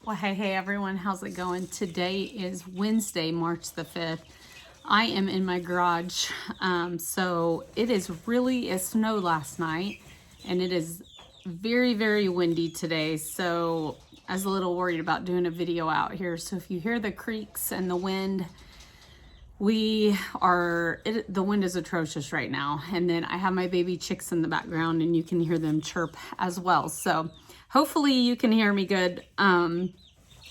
Well, hey everyone, how's it going? Today is Wednesday, March the 5th. I am in my garage. So it snowed last night and it is very windy today. So I was a little worried about doing a video out here. So if you hear the creaks and the wind, the wind is atrocious right now. And then I have my baby chicks in the background and you can hear them chirp as well. So hopefully you can hear me good.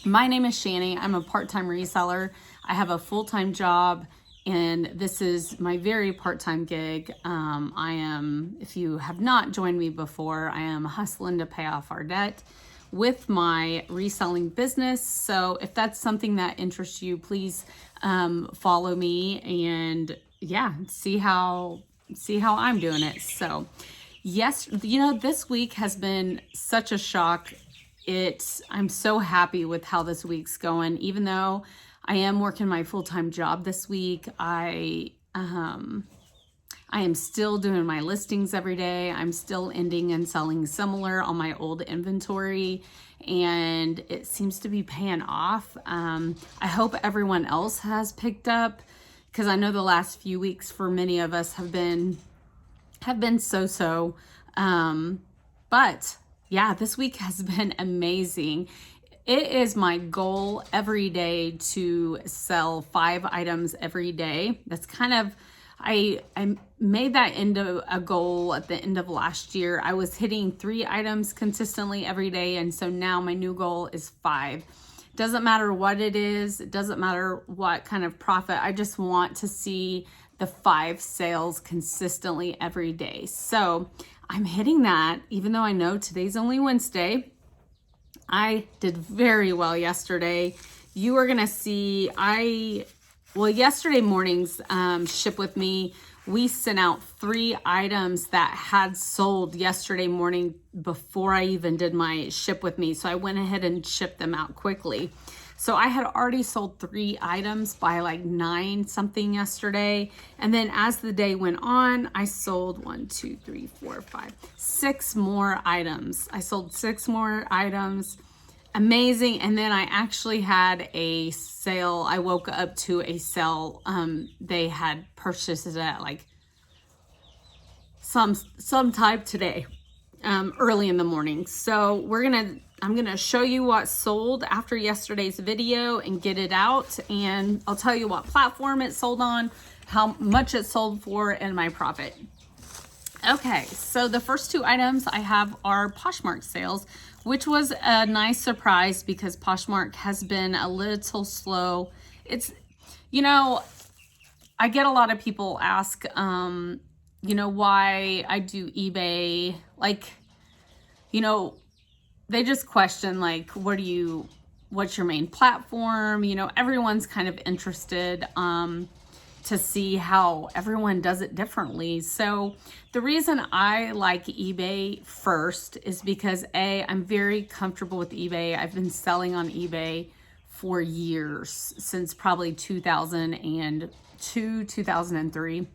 My name is Shani. I'm a part-time reseller. I have a full-time job and this is my very part-time gig. If you have not joined me before, I am hustling to pay off our debt with my reselling business. So if that's something that interests you, please follow me and see how I'm doing it. So yes, this week has been such a shock. I'm so happy with how this week's going. Even though I am working my full-time job this week, I am still doing my listings every day. I'm still ending and selling similar on my old inventory, and it seems to be paying off. I hope everyone else has picked up, because I know the last few weeks for many of us have been so-so. But yeah, this week has been amazing. It is my goal every day to sell 5 items every day. That's kind of, I made that into a goal at the end of last year. I was hitting 3 items consistently every day. And so now my new goal is 5. Doesn't matter what it is. It doesn't matter what kind of profit. I just want to see the 5 sales consistently every day. So I'm hitting that, even though I know today's only Wednesday. I did very well yesterday. You are gonna see, yesterday morning's Ship With Me, we sent out 3 items that had sold yesterday morning before I even did my Ship With Me. So I went ahead and shipped them out quickly. So I had already sold 3 items by like 9 something yesterday. And then as the day went on, I sold 6 more items. I sold 6 more items. Amazing. And then I actually had a sale. I woke up to a sale. They had purchased it at like some time today, early in the morning. So I'm gonna show you what sold after yesterday's video and get it out, and I'll tell you what platform it sold on, how much it sold for, and my profit. Okay, so the first 2 items I have are Poshmark sales, which was a nice surprise because Poshmark has been a little slow. It's, I get a lot of people ask, why I do eBay. They just question what's your main platform? Everyone's kind of interested to see how everyone does it differently. So the reason I like eBay first is because I'm very comfortable with eBay. I've been selling on eBay for years, since probably 2002, 2003.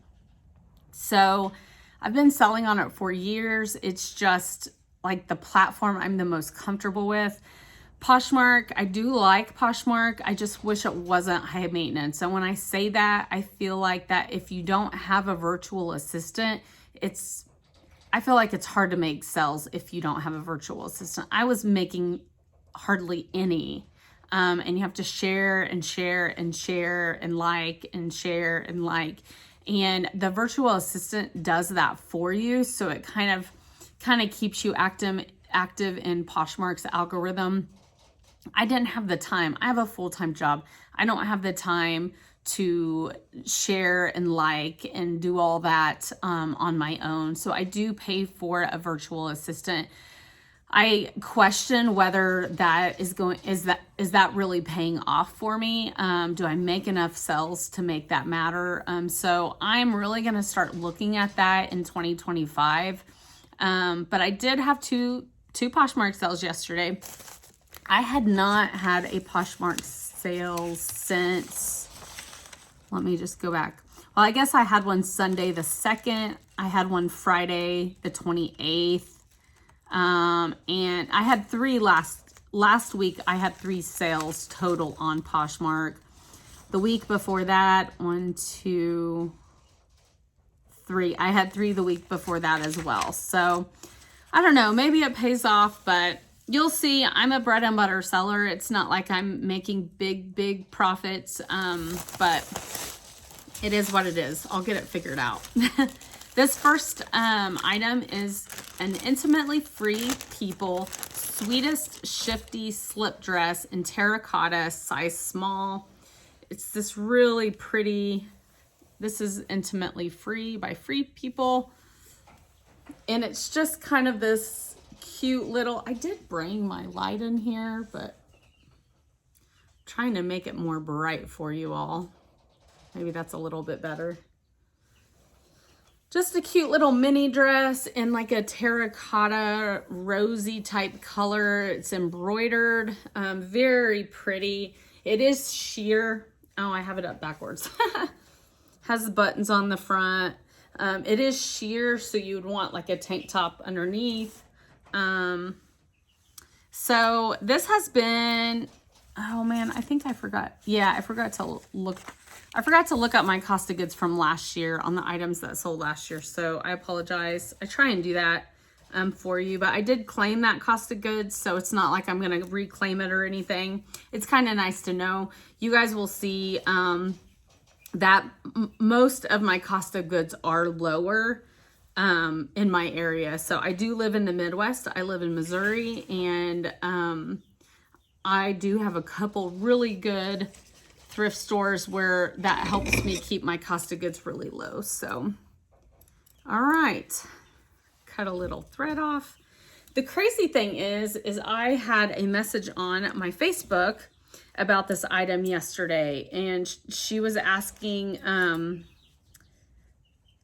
So I've been selling on it for years. It's just like the platform I'm the most comfortable with. Poshmark, I do like Poshmark. I just wish it wasn't high maintenance. And when I say that, I feel like that if you don't have a virtual assistant, I feel like it's hard to make sales if you don't have a virtual assistant. I was making hardly any. And you have to share and share and share and like and share and like. And the virtual assistant does that for you. So it kind of keeps you active in Poshmark's algorithm. I didn't have the time. I have a full-time job. I don't have the time to share and like and do all that on my own. So I do pay for a virtual assistant. I question whether that is that really paying off for me? Do I make enough sales to make that matter? So I'm really going to start looking at that in 2025. But I did have two Poshmark sales yesterday. I had not had a Poshmark sale since, let me just go back. Well, I guess I had one Sunday the 2nd. I had one Friday the 28th. And I had 3 last last week I had 3 sales total on Poshmark. The week before that, 1, 2, 3. I had 3 the week before that as well. So I don't know, maybe it pays off, but you'll see. I'm a bread and butter seller. It's not like I'm making big profits, but it is what it is. I'll get it figured out. This first item is an Intimately Free People Sweetest Shifty Slip Dress in terracotta, size small. It's this really pretty, this is Intimately Free by Free People. And it's just kind of this cute little, I did bring my light in here, but I'm trying to make it more bright for you all. Maybe that's a little bit better. Just a cute little mini dress in like a terracotta rosy type color. It's embroidered, very pretty. It is sheer. Oh, I have it up backwards. Has the buttons on the front. It is sheer, so you would want like a tank top underneath. So this has been, oh man, I think I forgot. Yeah, I forgot to look up my cost of goods from last year on the items that sold last year. So I apologize. I try and do that for you, but I did claim that cost of goods. So it's not like I'm going to reclaim it or anything. It's kind of nice to know. You guys will see that most of my cost of goods are lower in my area. So I do live in the Midwest. I live in Missouri, and I do have a couple really good thrift stores where that helps me keep my cost of goods really low. So, all right, cut a little thread off. The crazy thing is I had a message on my Facebook about this item yesterday, and she was asking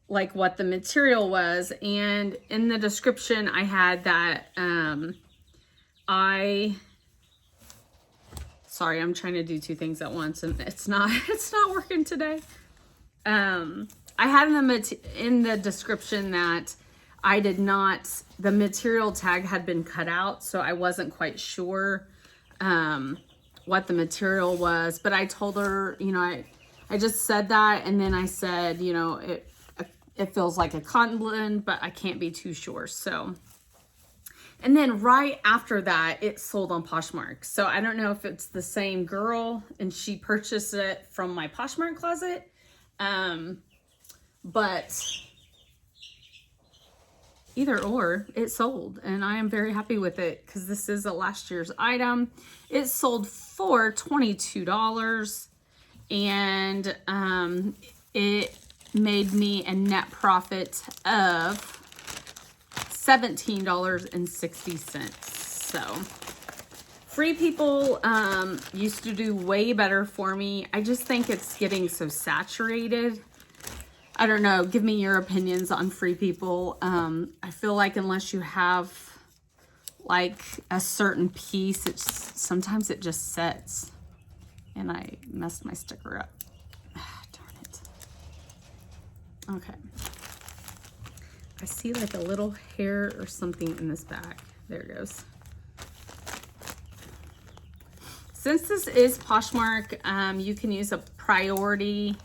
like what the material was, and in the description I had that sorry, I'm trying to do 2 things at once, and it's not working today. I had in the description that I did not, the material tag had been cut out, so I wasn't quite sure what the material was, but I told her, you know, I just said that, and then I said, you know, it feels like a cotton blend, but I can't be too sure. So, and then right after that, it sold on Poshmark. So I don't know if it's the same girl and she purchased it from my Poshmark closet. But either or, it sold, and I am very happy with it because this is a last year's item. It sold for $22, and it made me a net profit of $17.60. So Free People used to do way better for me. I just think it's getting so saturated. I don't know. Give me your opinions on Free People. I feel like unless you have like a certain piece, sometimes it just sets. And I messed my sticker up. Darn it. Okay. I see like a little hair or something in this bag. There it goes. Since this is Poshmark, you can use a priority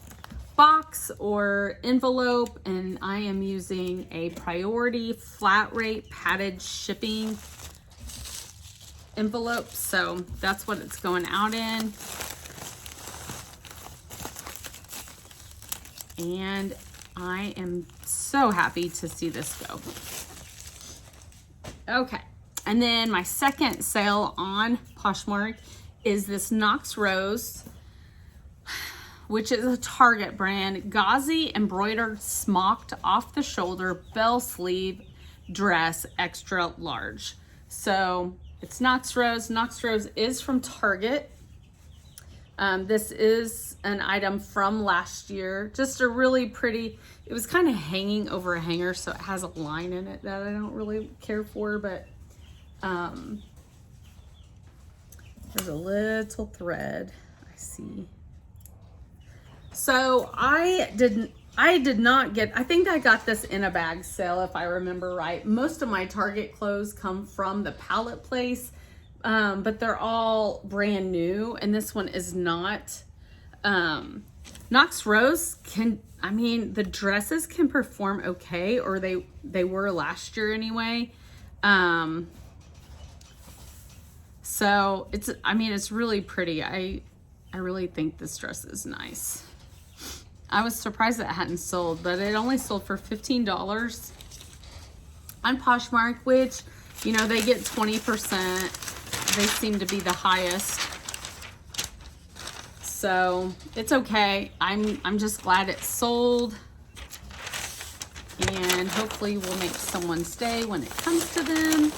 box or envelope, and I am using a priority flat rate padded shipping envelope, so that's what it's going out in. And I am so happy to see this go. Okay, and then my second sale on Poshmark is this Knox Rose, which is a Target brand, gauzy embroidered smocked off the shoulder bell sleeve dress, extra large. So it's Knox Rose. Knox Rose is from Target. This is an item from last year. Just a really pretty, it was kind of hanging over a hanger, so it has a line in it that I don't really care for, but there's a little thread I see. So I did not get, I think I got this in a bag sale if I remember right. Most of my Target clothes come from the Pallet Place but they're all brand new, and this one is not. Knox Rose I mean, the dresses can perform okay, or they were last year anyway. So I mean, it's really pretty. I really think this dress is nice. I was surprised that it hadn't sold, but it only sold for $15 on Poshmark, which, you know, they get 20%. They seem to be the highest. So it's okay. I'm just glad it sold. And hopefully we'll make someone stay when it comes to them.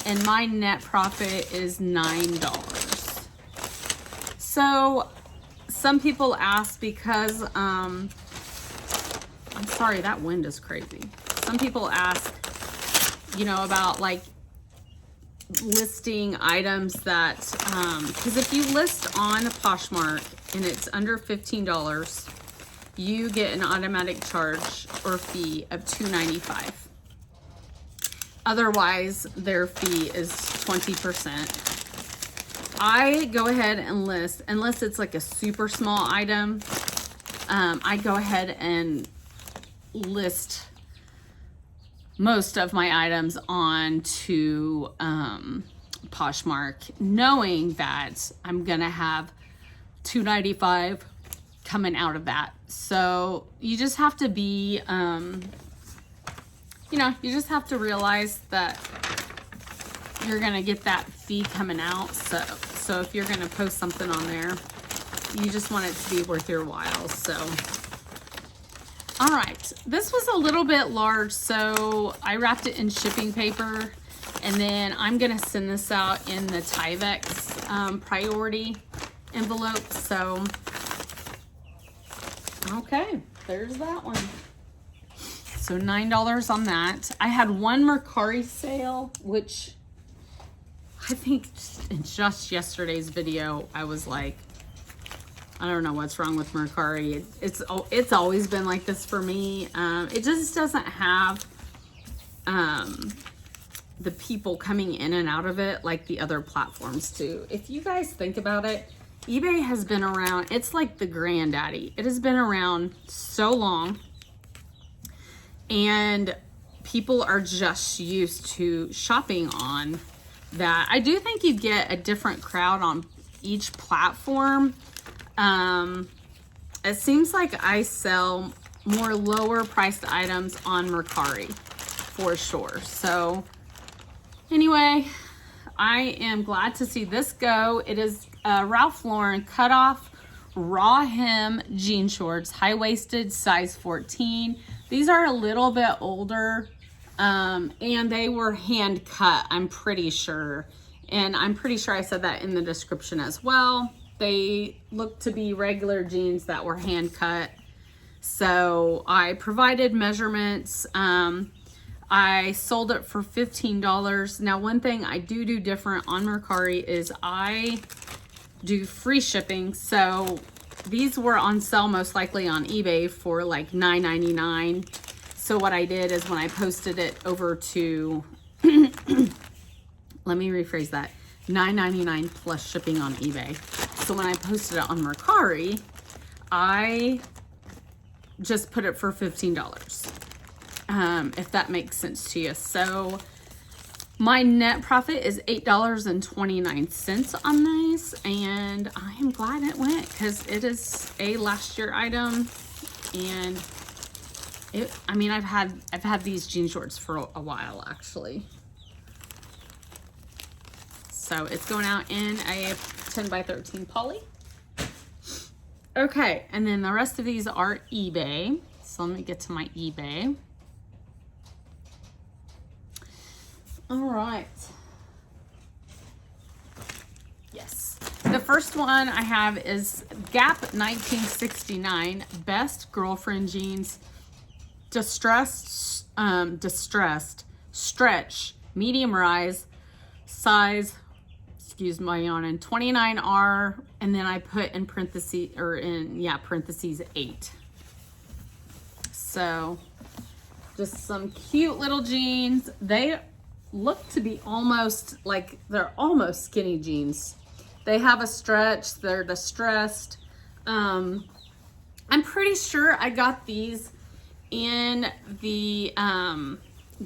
And my net profit is $9. So some people ask, because I'm sorry, that wind is crazy. Some people ask, you know, about like listing items that, because if you list on Poshmark and it's under $15, you get an automatic charge or fee of $2.95. Otherwise, their fee is 20%. I go ahead and list, unless it's like a super small item, I go ahead and list most of my items onto Poshmark, knowing that I'm gonna have $2.95 coming out of that. So you just have to be, you know, you just have to realize that you're gonna get that fee coming out. So if you're gonna post something on there, you just want it to be worth your while. So, all right, this was a little bit large, so I wrapped it in shipping paper, and then I'm gonna send this out in the Tyvek priority envelope. So, okay, there's that one. So $9 on that. I had one Mercari sale, which I think in just yesterday's video, I was like, I don't know what's wrong with Mercari. It's always been like this for me. It just doesn't have the people coming in and out of it like the other platforms do. If you guys think about it, eBay has been around. It's like the granddaddy. It has been around so long, and people are just used to shopping on that. I do think you get a different crowd on each platform. It seems like I sell more lower priced items on Mercari for sure. So anyway, I am glad to see this go. It is Ralph Lauren cutoff raw hem jean shorts, high-waisted, size 14. These are a little bit older, and they were hand cut, I'm pretty sure. And I'm pretty sure I said that in the description as well. They look to be regular jeans that were hand cut. So I provided measurements. I sold it for $15. Now, one thing I do different on Mercari is I do free shipping. So these were on sale most likely on eBay for like $9.99. So what I did is when I posted it over to, let me rephrase that, $9.99 plus shipping on eBay. So when I posted it on Mercari, I just put it for $15, if that makes sense to you. So my net profit is $8.29 on these, and I am glad it went because it is a last year item, and I mean, I've had these jean shorts for a while actually. So it's going out in a 10 by 13 poly. Okay, and then the rest of these are eBay. So let me get to my eBay. All right. Yes. The first one I have is Gap 1969 Best Girlfriend Jeans, distressed, stretch, medium rise, size, excuse my yawning, 29R, and then I put in parentheses, parentheses 8. So just some cute little jeans. They look to be almost like they're almost skinny jeans. They have a stretch, they're distressed. I'm pretty sure I got these in the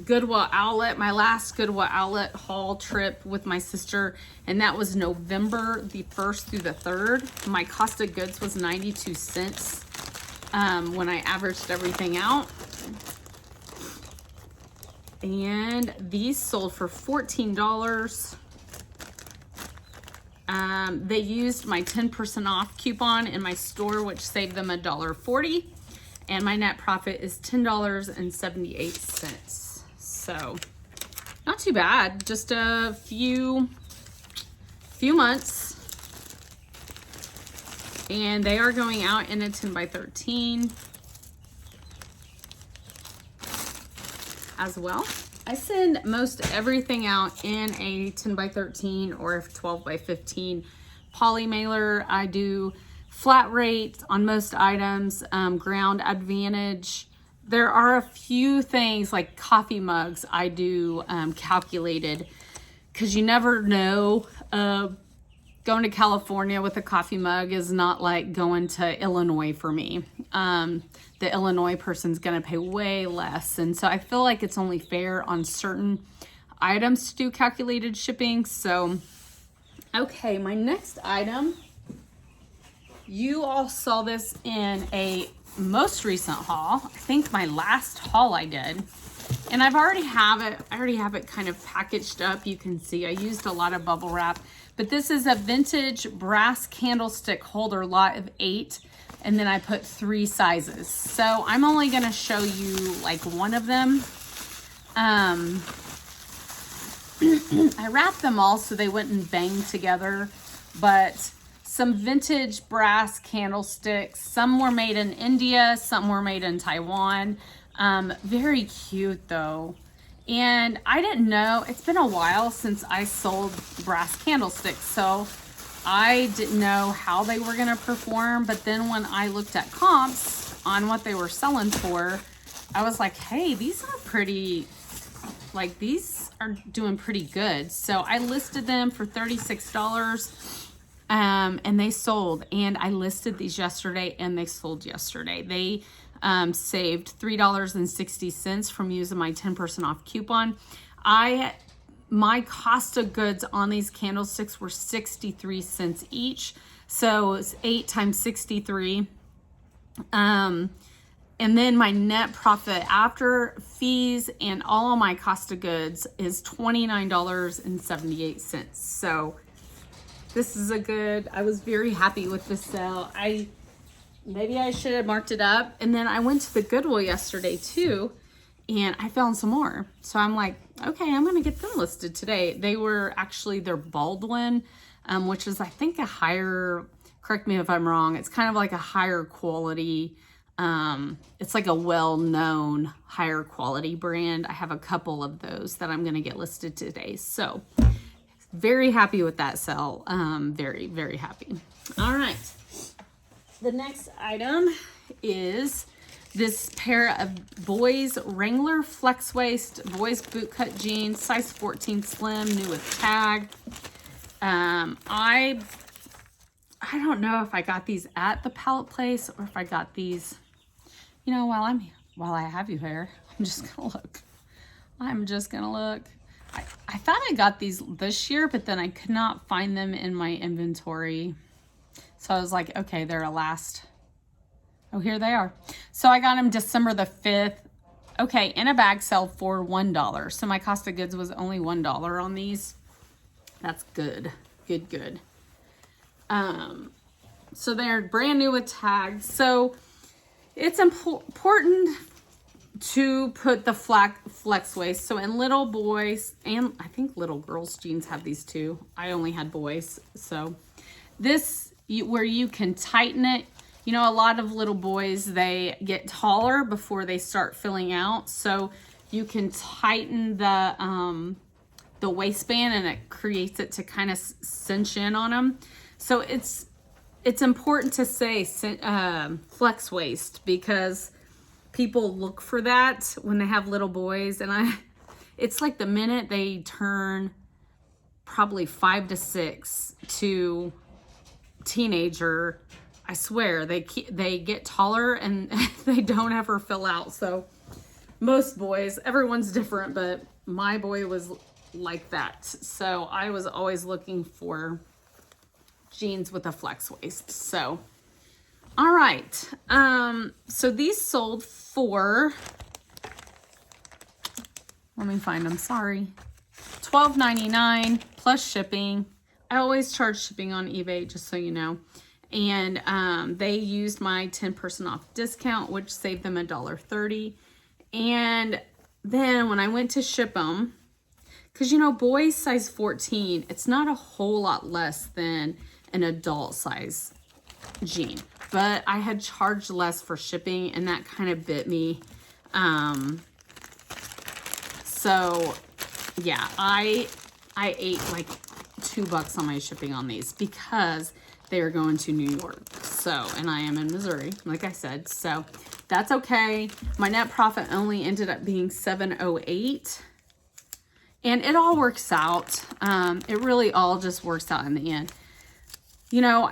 Goodwill outlet, my last Goodwill outlet haul trip with my sister, and that was November the 1st through the 3rd. My cost of goods was 92 cents when I averaged everything out. And these sold for $14. They used my 10% off coupon in my store, which saved them $1.40. And my net profit is $10.78. So not too bad. Just a few months. And they are going out in a 10 by 13 as well. I send most everything out in a 10 by 13 or a 12 by 15 poly mailer. I do flat rate on most items, ground advantage. There are a few things like coffee mugs I do calculated, because you never know. Going to California with a coffee mug is not like going to Illinois for me. The Illinois person's gonna pay way less. And so I feel like it's only fair on certain items to do calculated shipping. So, okay, my next item, you all saw this in a most recent haul. I think my last haul I did. And I already have it kind of packaged up. You can see I used a lot of bubble wrap. But this is a vintage brass candlestick holder, lot of 8, and then I put 3 sizes. So I'm only gonna show you like one of them. I wrapped them all so they wouldn't bang together, but some vintage brass candlesticks. Some were made in India, some were made in Taiwan. Very cute though. And I didn't know, it's been a while since I sold brass candlesticks, so I didn't know how they were gonna perform. But then when I looked at comps on what they were selling for, I was like, hey, these are pretty, like these are doing pretty good. So I listed them for $36 and they sold. And I listed these yesterday and they sold yesterday. They saved $3.60 from using my 10% off coupon. My cost of goods on these candlesticks were 63 cents each. So it's 8 times 63. And then my net profit after fees and all of my cost of goods is $29.78. So this is a good, I was very happy with this sale. Maybe I should have marked it up. And then I went to the Goodwill yesterday too, and I found some more. So I'm like, okay, I'm gonna get them listed today. They were actually, they're Baldwin, which is I think a higher, correct me if I'm wrong, it's kind of like a higher quality, it's like a well-known higher quality brand. I have a couple of those that I'm gonna get listed today. So very happy with that sale. Very, very happy. All right. The next item is this pair of boys Wrangler flex waist boys bootcut jeans, size 14 slim, new with tag. I don't know if I got these at the pallet place or if I got these, you know, while I have you here, I'm just gonna look. I thought I got these this year, but then I could not find them in my inventory. So I was like, okay, they're a last. Oh, here they are. So I got them December the 5th. Okay, in a bag sale for $1. So my cost of goods was only $1 on these. That's good. Good. So they're brand new with tags. So it's important to put the flex waist. So in little boys, and I think little girls jeans have these too. I only had boys. So this, where you can tighten it. You know, a lot of little boys, they get taller before they start filling out. So you can tighten the waistband and it creates it to kind of cinch in on them. So it's important to say flex waist, because people look for that when they have little boys. And It's like the minute they turn probably 5 to 6 to teenager, I swear they get taller and they don't ever fill out. So most boys, everyone's different, but my boy was like that. So I was always looking for jeans with a flex waist. So all right, so these sold for, let me find them, sorry, $12.99 plus shipping. I always charge shipping on eBay, just so you know. And they used my 10% off discount, which saved them $1.30. And then when I went to ship them, because you know, boys size 14, it's not a whole lot less than an adult size jean, but I had charged less for shipping, and that kind of bit me. So yeah, I ate like $2 on my shipping on these because they are going to New York. So, and I am in Missouri, like I said, so that's okay. My net profit only ended up being $7.08, and it all works out. It really all just works out in the end. You know,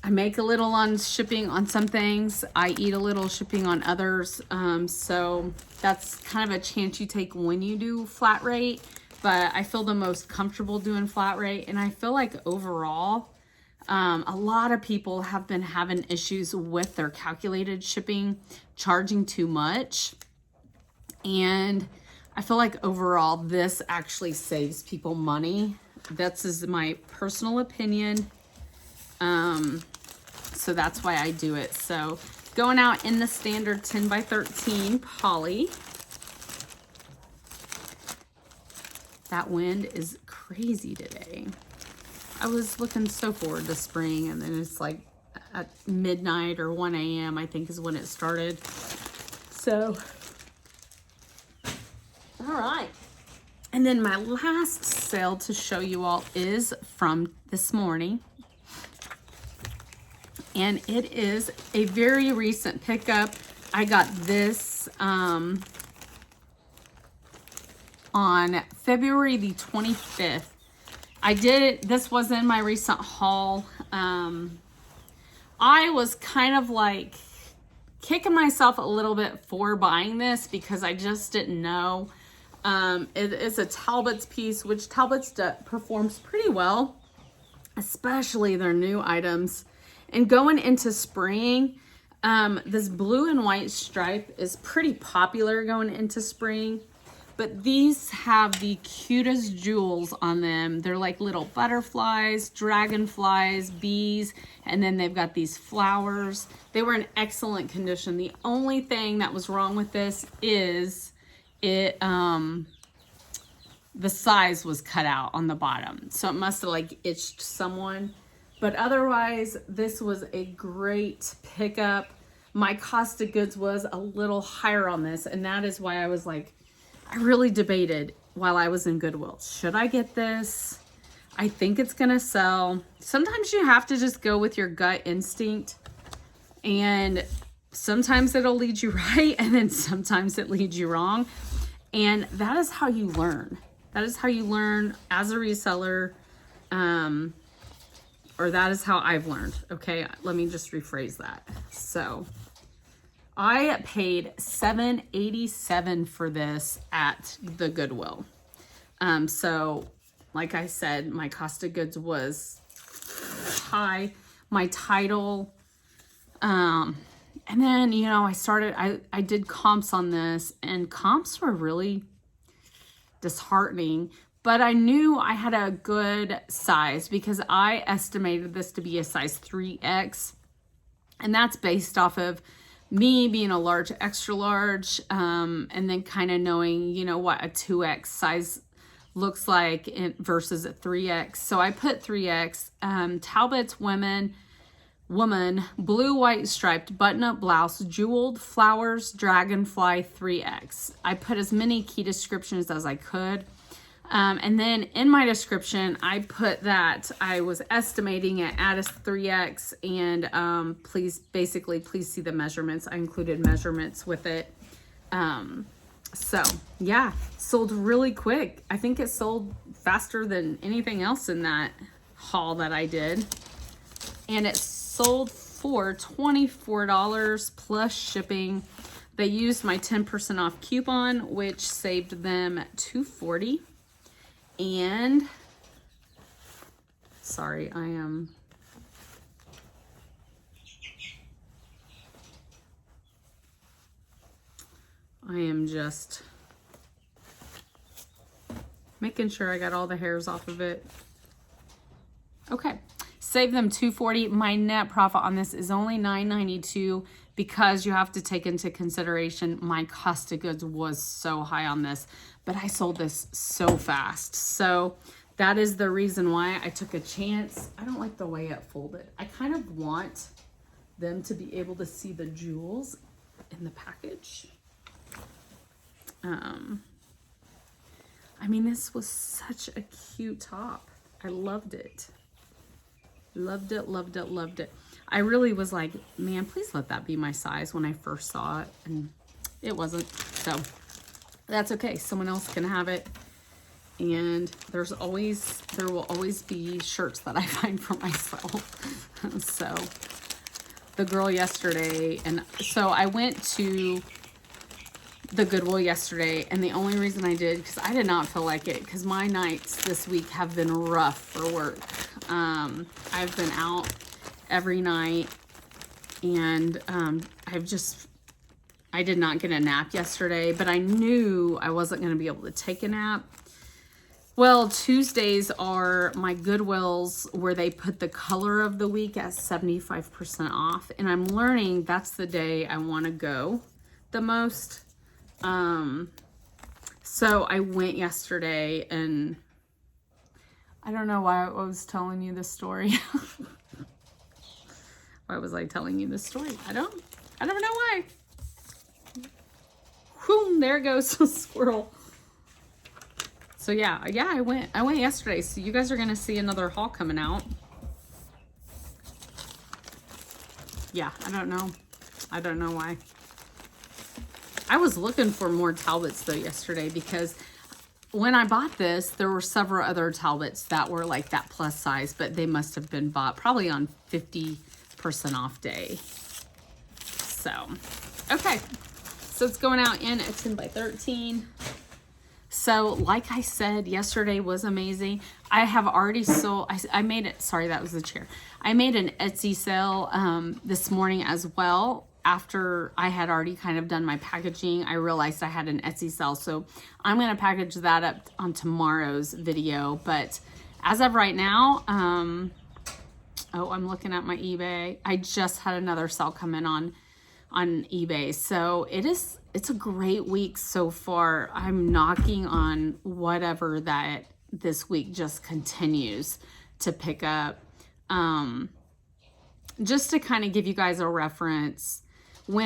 I make a little on shipping on some things. I eat a little shipping on others. So that's kind of a chance you take when you do flat rate. But I feel the most comfortable doing flat rate. And I feel like overall, a lot of people have been having issues with their calculated shipping, charging too much. And I feel like overall, this actually saves people money. That's is my personal opinion. So that's why I do it. So going out in the standard 10 by 13 poly. That wind is crazy today. I was looking so forward to spring, and then it's like at midnight or 1 a.m. I think is when it started. So, all right. And then my last sale to show you all is from this morning. And it is a very recent pickup. I got this on February the 25th. I did it, this was in my recent haul. I was kind of like kicking myself a little bit for buying this because I just didn't know. It is a Talbots piece, which Talbots performs pretty well, especially their new items. And going into spring, this blue and white stripe is pretty popular going into spring. But these have the cutest jewels on them. They're like little butterflies, dragonflies, bees, and then they've got these flowers. They were in excellent condition. The only thing that was wrong with this is it, the size was cut out on the bottom. So it must have like itched someone. But otherwise, this was a great pickup. My cost of goods was a little higher on this, and that is why I was like, I really debated while I was in Goodwill. Should I get this? I think it's gonna sell. Sometimes you have to just go with your gut instinct, and sometimes it'll lead you right, and then sometimes it leads you wrong. And that is how you learn. That is how you learn as a reseller. Or that is how I've learned. Okay, let me just rephrase that. So I paid $7.87 for this at the Goodwill. So like I said, my cost of goods was high. My title, and then, you know, I did comps on this, and comps were really disheartening. But I knew I had a good size because I estimated this to be a size 3X. And that's based off of me being a large, extra large, and then kind of knowing, you know, what a 2X size looks like versus a 3X. So I put 3X, Talbots woman, blue, white striped button-up blouse, jeweled flowers, dragonfly 3X. I put as many key descriptions as I could. And then in my description, I put that I was estimating it at a 3X, and please see the measurements. I included measurements with it. So yeah, sold really quick. I think it sold faster than anything else in that haul that I did. And it sold for $24 plus shipping. They used my 10% off coupon, which saved them $240. And sorry, I am just making sure I got all the hairs off of it. Okay, save them $240. My net profit on this is only $9.92 because you have to take into consideration my cost of goods was so high on this, but I sold this so fast. So that is the reason why I took a chance. I don't like the way it folded. I kind of want them to be able to see the jewels in the package. I mean, this was such a cute top. I loved it. Loved it, loved it, loved it. I really was like, man, please let that be my size when I first saw it. And it wasn't. So that's okay. Someone else can have it. And there will always be shirts that I find for myself. So the girl yesterday, and so I went to the Goodwill yesterday, and the only reason I did, because I did not feel like it, because my nights this week have been rough for work. I've been out every night, and I did not get a nap yesterday, but I knew I wasn't going to be able to take a nap. Well, Tuesdays are my Goodwills where they put the color of the week at 75% off, and I'm learning that's the day I want to go the most. So I went yesterday, and I don't know why I was telling you this story. Why was I telling you this story? I don't know why. Whoom, there goes a squirrel. So yeah, I went yesterday. So you guys are going to see another haul coming out. Yeah, I don't know why. I was looking for more Talbots though yesterday, because when I bought this, there were several other Talbots that were like that plus size, but they must have been bought probably on 50% off day. So, okay. So it's going out in a 10 by 13. So like I said, yesterday was amazing. I have already sold, I made it, sorry, that was the chair. I made an Etsy sale this morning as well. After I had already kind of done my packaging, I realized I had an Etsy sale. So I'm going to package that up on tomorrow's video. But as of right now, oh, I'm looking at my eBay. I just had another sale come in on eBay. So it's a great week so far. I'm knocking on whatever that this week just continues to pick up. Just to kind of give you guys a reference, so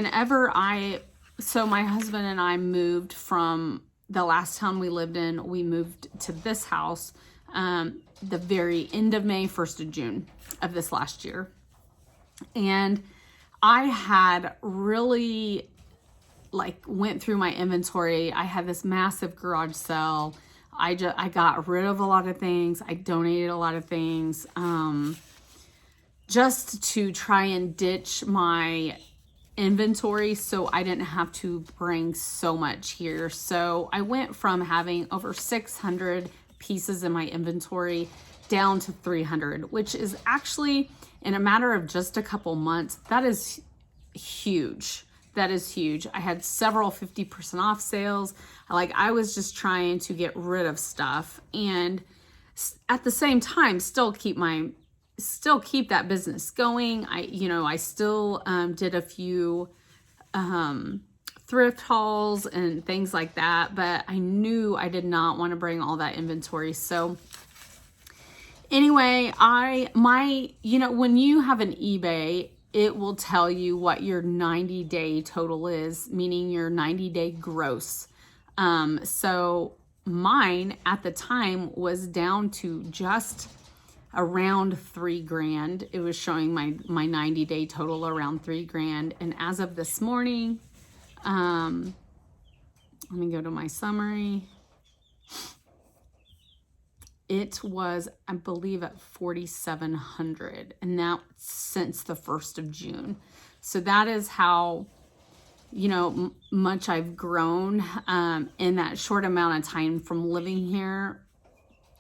my husband and I moved from the last town we lived in, we moved to this house the very end of May, 1st of June of this last year. And I had really went through my inventory. I had this massive garage sale. I got rid of a lot of things. I donated a lot of things just to try and ditch my inventory so I didn't have to bring so much here. So I went from having over 600 pieces in my inventory down to 300, which is actually in a matter of just a couple months. That is huge. That is huge. I had several 50% off sales. I was just trying to get rid of stuff and at the same time still keep that business going. I still did a few thrift hauls and things like that, but I knew I did not want to bring all that inventory. So anyway, when you have an eBay, it will tell you what your 90-day total is, meaning your 90-day gross. So mine at the time was down to just around $3,000. It was showing my 90-day total around $3,000. And as of this morning, let me go to my summary. It was, I believe, at 4,700, and that's since the 1st of June. So that is how, you know, much I've grown in that short amount of time from living here.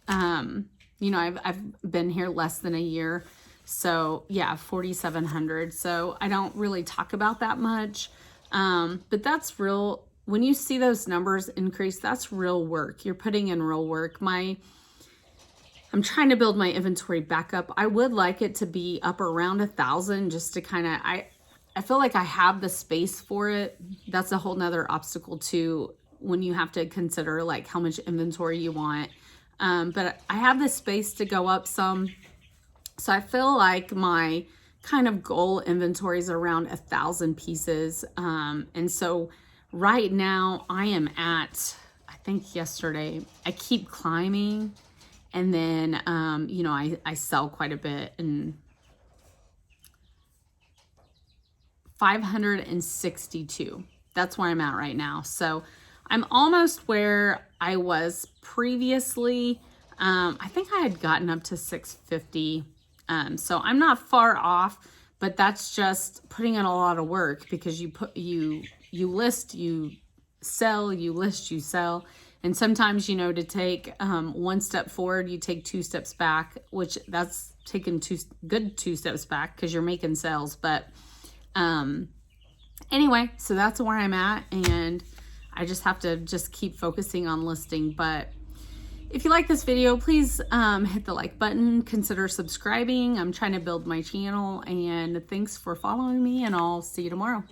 You know, I've been here less than a year. So yeah, 4,700. So I don't really talk about that much. But that's real. When you see those numbers increase, that's real work. You're putting in real work. I'm trying to build my inventory back up. I would like it to be up around 1,000 just to kind of, I feel like I have the space for it. That's a whole nother obstacle too, when you have to consider like how much inventory you want. But I have the space to go up some. So I feel like my kind of goal inventory is around 1,000 pieces. And so right now I am at, I think yesterday, I keep climbing. And then, you know, I sell quite a bit, and 562. That's where I'm at right now. So I'm almost where I was previously. I think I had gotten up to 650. So I'm not far off, but that's just putting in a lot of work, because you list, you sell, you list, you sell. And sometimes, you know, to take one step forward, you take 2 steps back, which that's taking 2 steps back because you're making sales. But anyway, so that's where I'm at, and I just have to just keep focusing on listing. But if you like this video, please hit the like button, consider subscribing. I'm trying to build my channel, and thanks for following me, and I'll see you tomorrow.